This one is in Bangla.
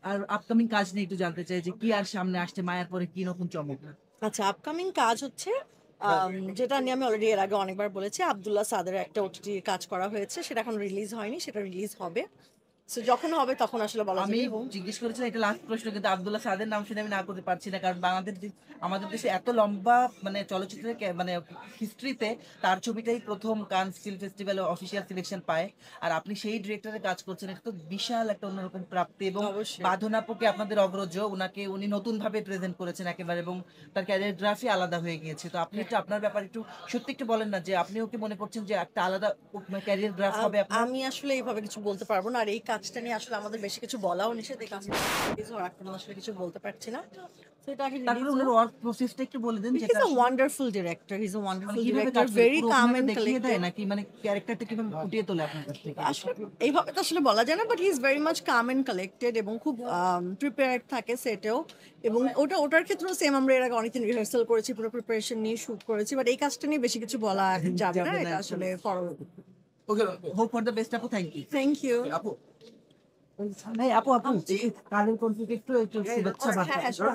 আর আপকামিং কাজ নিয়ে একটু জানতে চাই যে কি আর সামনে আসছে, মায়ার পরে কি নতুন চমক? আচ্ছা, আপকামিং কাজ হচ্ছে যেটা নিয়ে আমি অলরেডি এর আগে অনেকবার বলেছি, আব্দুল্লাহ সাদের একটা ওটিটি কাজ করা হয়েছে, সেটা এখন রিলিজ হয়নি, সেটা রিলিজ হবে। সো যখন হবে তখন আসলে বলা আমি যাবে। এবং জিজ্ঞেস করেছিলাম, এটা লাস্ট প্রশ্ন, কিন্তু আব্দুল্লাহ সাদের নাম শুনে আমি না করতে পারছি না, কারণ আমাদের দেশে এত লম্বা মানে চলচ্চিত্রের মানে হিস্ট্রিতে তার ছবিটাই প্রথম কান ফিল্ম ফেস্টিভ্যালে অফিসিয়াল সিলেকশন পায়। আর আপনি সেই ডিরেক্টরের কাজ করছেন, এটা তো বিশাল একটা অন্যরকম প্রাপ্তি। এবং অবশ্যই। বাঁধনাপুকে আপনাদের অগ্রজ, উনি নতুন ভাবে প্রেজেন্ট করেছেন একেবারে, এবং তার ক্যারিওগ্রাফি আলাদা হয়ে গিয়েছে। তো আপনি একটু আপনার ব্যাপারে একটু সত্যি একটু বলেন না, যে আপনিও কি মনে করছেন যে একটা আলাদা ক্যারিওগ্রাফ হবে আপনার? আমি আসলে এইভাবে কিছু বলতে পারবো না, আর এই কাজটা নিয়ে আসলে আমাদের বেশি কিছু বলাও নিষেধ। এই কাজটা রিলিজ হওয়ার এখন আসলে কিছু বলতে পারছি না। তো এটা আগে তারপরে রিলিজ ওনার হোক। ওয়ার্ক প্রসেসটা একটু বলে দেন, He's যেটা a আসলে wonderful director. He's a মানে wonderful কিভাবে director, কাজ করে, very পুরো calm অভিনয়টা and দেখিয়ে দেয় collected. নাকি মানে ক্যারেক্টারটা কিভাবে ফুটিয়ে তোলে আপনার কাছ থেকে? আসলে এইভাবে তো আসলে বলা যায় না, but he is very much calm and collected এবং খুব প্রিপেয়ার্ড থাকে সেটেও। এবং ওটার ক্ষেত্রেও সেম, আমরা এর আগে অনেকদিন রিহার্সাল করেছি, পুরো প্রিপারেশন নিয়ে শুট করেছি, বাট এই কাজটা নিয়ে বেশি কিছু বলা এখন যাবে না, যাবে না এটা এখন। আসলে পরবর্তী। Okay, hope for the best আপু, থ্যাংক ইউ। Thank you. আপু, এই আপু আপু জি। এই কালের কন্ট্রিবিউট একটু একটু শুভেচ্ছা হ্যাঁ, বার্তা। হ্যাঁ, sure.